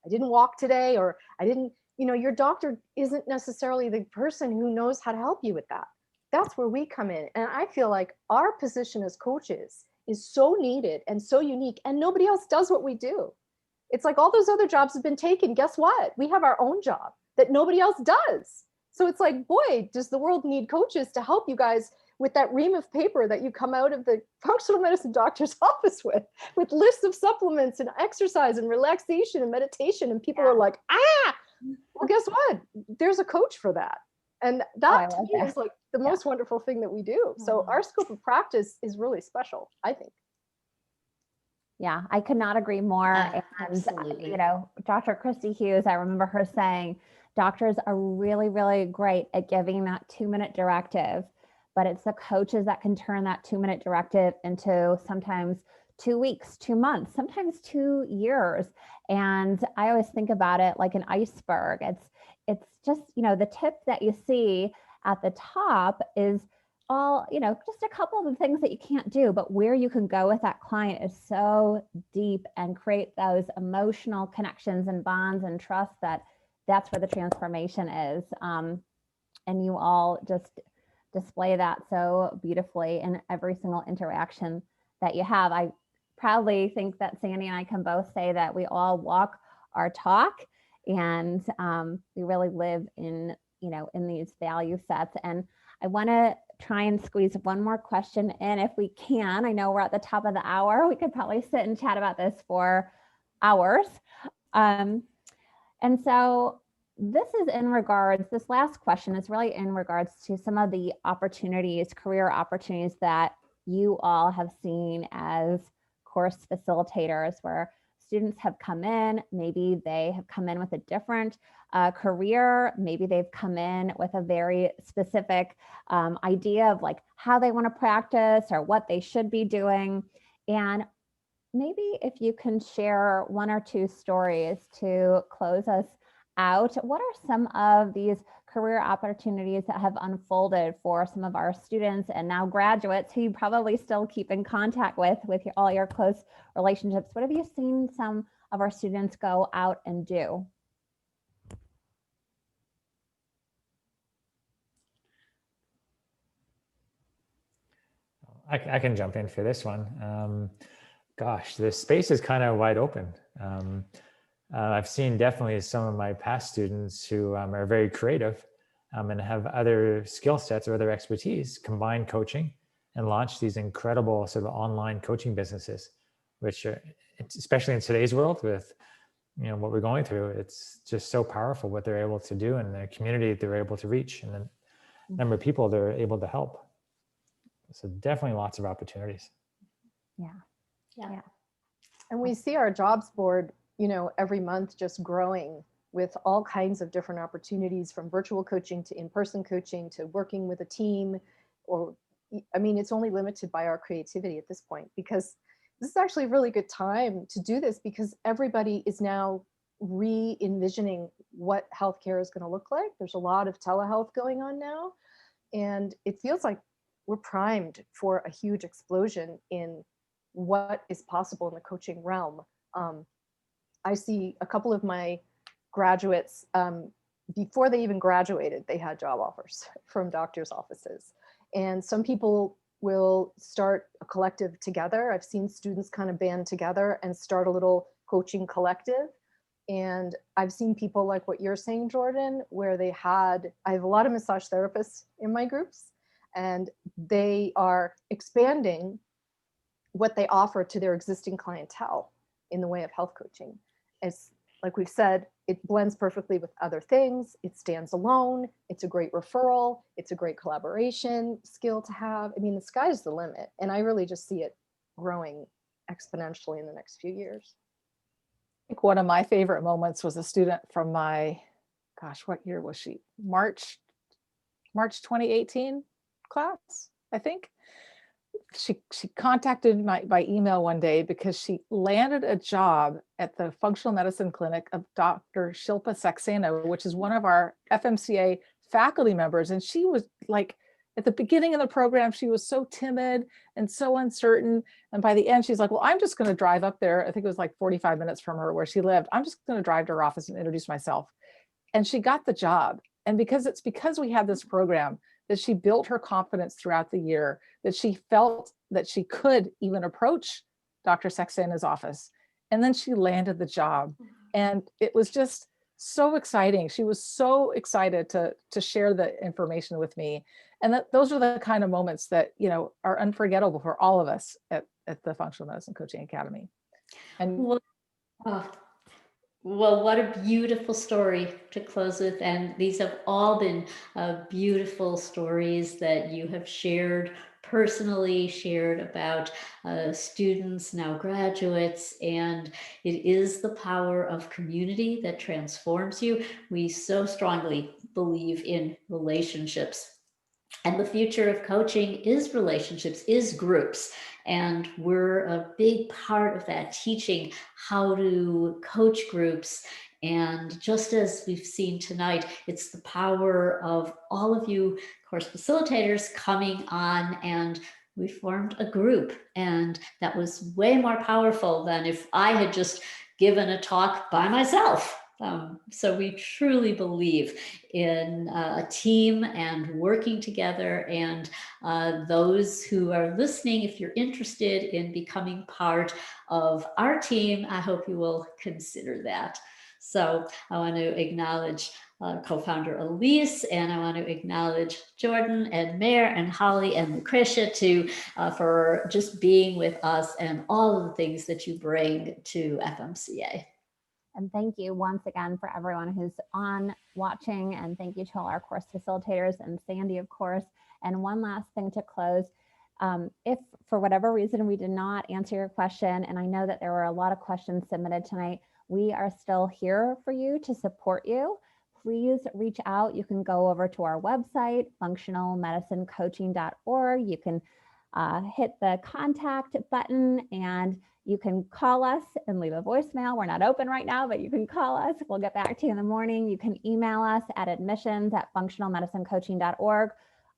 didn't walk today, or I didn't, your doctor isn't necessarily the person who knows how to help you with that. That's where we come in. And I feel like our position as coaches is so needed and so unique, and nobody else does what we do. It's like all those other jobs have been taken. Guess what? We have our own job that nobody else does. So it's like, boy, does the world need coaches to help you guys with that ream of paper that you come out of the functional medicine doctor's office with lists of supplements and exercise and relaxation and meditation. And people are like, well, guess what? There's a coach for that. And that to me is like the most wonderful thing that we do. So our scope of practice is really special, I think. Yeah, I could not agree more. Absolutely. And, Dr. Christy Hughes, I remember her saying, doctors are really, really great at giving that 2-minute directive, but it's the coaches that can turn that 2-minute directive into sometimes 2 weeks, 2 months, sometimes 2 years. And I always think about it like an iceberg. It's just, the tip that you see at the top is all, just a couple of the things that you can't do, but where you can go with that client is so deep and create those emotional connections and bonds and trust that's where the transformation is. And you all just display that so beautifully in every single interaction that you have. I proudly think that Sandy and I can both say that we all walk our talk, and we really live in these value sets. And I want to try and squeeze one more question in if we can. I know we're at the top of the hour. We could probably sit and chat about this for hours. And so this last question is really in regards to some of the career opportunities that you all have seen as course facilitators, where students have come in, maybe they have come in with a different career, maybe they've come in with a very specific idea of like how they want to practice or what they should be doing. And maybe if you can share one or two stories to close us out, what are some of these career opportunities that have unfolded for some of our students and now graduates who you probably still keep in contact with all your close relationships? What have you seen some of our students go out and do? I can jump in for this one. Gosh, the space is kind of wide open. I've seen definitely some of my past students who are very creative and have other skill sets or other expertise, combine coaching and launch these incredible sort of online coaching businesses, which are, especially in today's world with what we're going through, it's just so powerful what they're able to do and the community they're able to reach and the number of people they're able to help. So definitely lots of opportunities. Yeah. And we see our jobs board, every month just growing with all kinds of different opportunities, from virtual coaching to in-person coaching to working with a team. It's only limited by our creativity at this point, because this is actually a really good time to do this, because everybody is now re-envisioning what healthcare is going to look like. There's a lot of telehealth going on now, and it feels like we're primed for a huge explosion in what is possible in the coaching realm. I see a couple of my graduates, before they even graduated, they had job offers from doctors' offices. And some people will start a collective together. I've seen students kind of band together and start a little coaching collective. And I've seen people like what you're saying, Jordan, where I have a lot of massage therapists in my groups, and they are expanding what they offer to their existing clientele in the way of health coaching. It's like we've said, it blends perfectly with other things. It stands alone. It's a great referral. It's a great collaboration skill to have. The sky's the limit. And I really just see it growing exponentially in the next few years. I think one of my favorite moments was a student from my, what year was she? March 2018 class, I think. She contacted me by email one day because she landed a job at the functional medicine clinic of Dr. Shilpa Saxena, which is one of our FMCA faculty members. And she was like, at the beginning of the program, she was so timid and so uncertain. And by the end, she's like, well, I'm just going to drive up there. I think it was like 45 minutes from her where she lived. I'm just going to drive to her office and introduce myself. And she got the job. And because we had this program, that she built her confidence throughout the year, that she felt that she could even approach Dr. Saxena's office. And then she landed the job. And it was just so exciting. She was so excited to share the information with me. And those are the kind of moments that, are unforgettable for all of us at the Functional Medicine Coaching Academy. And well, what a beautiful story to close with. And these have all been beautiful stories that you have shared personally, shared about students, now graduates. And it is the power of community that transforms you. We so strongly believe in relationships. And the future of coaching is relationships, is groups. And we're a big part of that, teaching how to coach groups. And just as we've seen tonight, it's the power of all of you course facilitators coming on, and we formed a group. And that was way more powerful than if I had just given a talk by myself. So we truly believe in a team and working together. And those who are listening, if you're interested in becoming part of our team, I hope you will consider that. So I want to acknowledge co-founder Elyse, and I want to acknowledge Jordan and Mare and Holly and Lucrecia for just being with us and all of the things that you bring to FMCA. And thank you once again for everyone who's on watching. And thank you to all our course facilitators and Sandy, of course. And one last thing to close. If for whatever reason we did not answer your question, and I know that there were a lot of questions submitted tonight, we are still here for you to support you. Please reach out. You can go over to our website, functionalmedicinecoaching.org. You can hit the contact button and you can call us and leave a voicemail. We're not open right now, but you can call us. We'll get back to you in the morning. You can email us at admissions@functionalmedicinecoaching.org.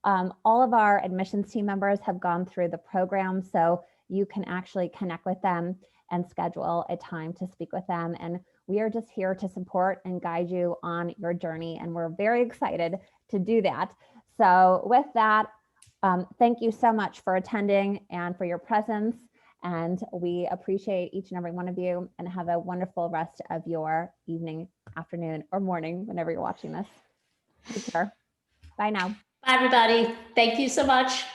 All of our admissions team members have gone through the program, so you can actually connect with them and schedule a time to speak with them. And we are just here to support and guide you on your journey. And we're very excited to do that. So with that, thank you so much for attending and for your presence. And we appreciate each and every one of you, and have a wonderful rest of your evening, afternoon, or morning, whenever you're watching this. Take care. Bye now. Bye, everybody. Thank you so much.